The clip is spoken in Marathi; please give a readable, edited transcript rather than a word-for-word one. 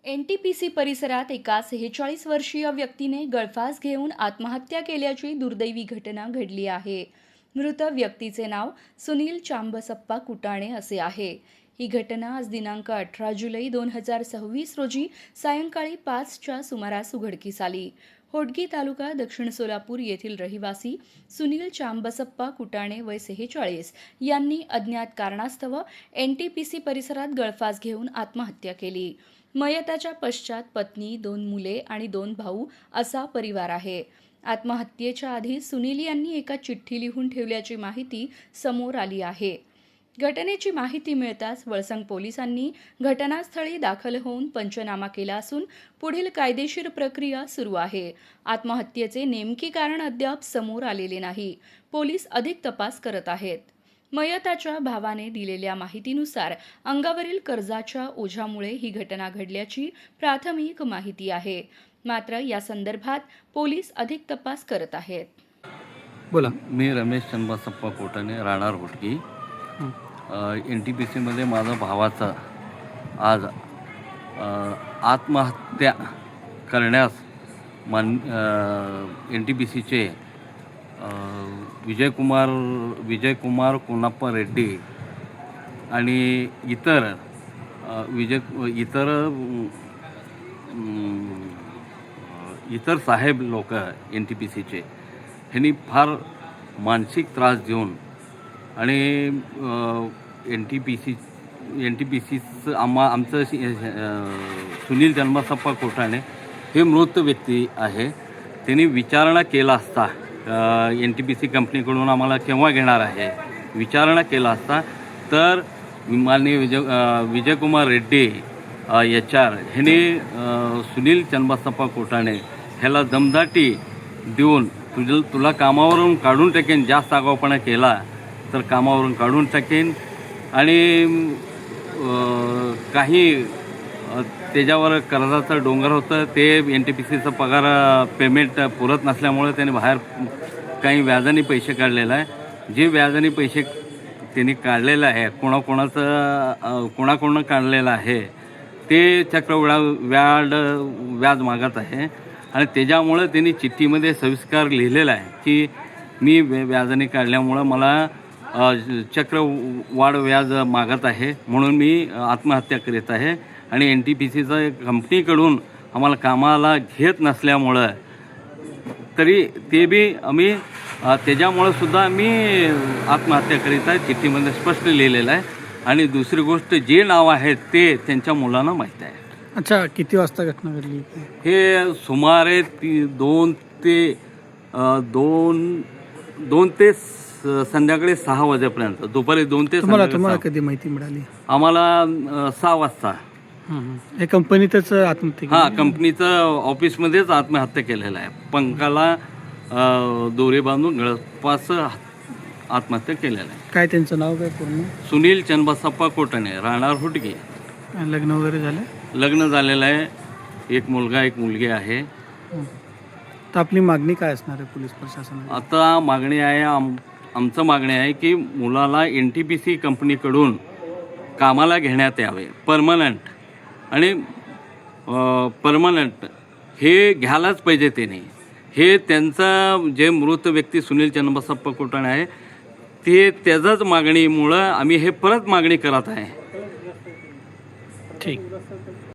एनटीपीसी परिसरात एका 46 वर्षीय व्यक्तीने गळफास घेऊन आत्महत्या केल्याची दुर्दैवी घटना घडली आहे. मृत व्यक्तीचे नाव सुनील चांबसप्पा कुटाणे असे आहे. ही घटना आज दिनांक 18 जुलै 2026 रोजी सायंकाळी 5च्या सुमारास उघडकीस आली. होडगी तालुका दक्षिण सोलापूर येथील रहिवासी सुनील चांबसप्पा कुटाणे वय 46 यांनी अज्ञात कारणास्तव एनटीपीसी परिसरात गळफास घेऊन आत्महत्या केली. मयताच्या पश्चात पत्नी, 2 मुले आणि 2 भाऊ असा परिवार आहे. आत्महत्येच्या आधी सुनील यांनी एका चिठ्ठी लिहून ठेवल्याची माहिती समोर आली आहे. घटनेची माहिती मिळताच वळसंग पोलिसांनी घटनास्थळी दाखल होऊन पंचनामा केला असून पुढील कायदेशीर प्रक्रिया सुरू आहे. आत्महत्येचे नेमके कारण अद्याप समोर आलेले नाही. पोलीस अधिक तपास करत आहेत. मयताच्या भावाने दिलेल्या माहितीनुसार अंगावरील कर्जाच्या ओझ्यामुळे ही घटना घडल्याची प्राथमिक माहिती आहे. मात्र या संदर्भात पोलीस अधिक तपास करत आहेत. बोला. मी रमेश चंबसप्पा कोटाणे, राहणार होटगी. NTPCमध्ये माझा भावाचा आज आत्महत्या करण्यास NTPCचे विजयकुमार कोनाप्पा रेड्डी आणि इतर साहेब लोक NTPCचे ह्यांनी फार मानसिक त्रास देऊन आणि NTPCचं आमचं सुनील चांबसप्पा कोटाणे हे मृत व्यक्ती आहे. त्यांनी विचारणा केला असता NTPC कंपनीकडून आम्हाला केव्हा घेणार आहे विचारणा केला असता तर माननीय विजयकुमार रेड्डी HR ह्याने सुनील चांबसप्पा कोटाणे ह्याला दमदाटी देऊन तुला कामावरून काढून टाकेन, जास्त आगाऊपणा केला तर कामावरून काढून टाकेन आणि काही त्याच्यावर कर्जाचं डोंगर होतं ते NTPCचं पगार पेमेंट पुरत नसल्यामुळे त्याने बाहेर काही व्याजाने पैसे काढलेलं आहे. जे व्याजाने पैसे त्यांनी काढलेलं आहे कोणाकोणानं काढलेलं आहे ते व्याज मागत आहे आणि त्याच्यामुळं त्यांनी चिठ्ठीमध्ये सविस्तर लिहिलेलं आहे की मी व्याजाने काढल्यामुळं मला चक्रवाढ व्याज मागत आहे म्हणून मी आत्महत्या करीत आहे आणि NTPCचं कंपनीकडून आम्हाला कामाला घेत नसल्यामुळं तरी ते बी आम्ही त्याच्यामुळं सुद्धा मी आत्महत्या करीत आहे. चिठ्ठीमध्ये स्पष्ट लिहिलेलं आहे. आणि दुसरी गोष्ट जे नाव आहे ते त्यांच्या मुलांना माहीत आहे. अच्छा, किती वाजता घटना घडली? हे सुमारे 2 ते संध्याकाळी 6 वाजेपर्यंत, दुपारी 2 ते तुम्हाला कधी माहिती मिळाली? आम्हाला 6 वाजता. हे कंपनीतच आत्महत्या? हां, कंपनीचं ऑफिसमध्येच आत्महत्या केलेलं आहे. पंखाला दोरे बांधून गळफास आत्महत्या केलेलं आहे. काय त्यांचं नाव काय पूर्ण? सुनील चांबसप्पा कोटाणे, राहणार होटगी. लग्न वगैरे झालं? लग्न झालेलं आहे. एक मुलगा एक मुलगी आहे. तर आपली मागणी काय असणार आहे पोलीस प्रशासनाला? आता मागणी आहे आमचं मागणी आहे की मुलाला NTPC कंपनीकडून कामाला घेण्यात यावे. परमनंट हे घ्यायलाच पाहिजे त्याने. हे त्यांचं जे मृत व्यक्ती सुनील चांबसप्पा कोटाणे आहे ते त्याच्याच मागणीमुळं आम्ही हे परत मागणी करत आहे. ठीक.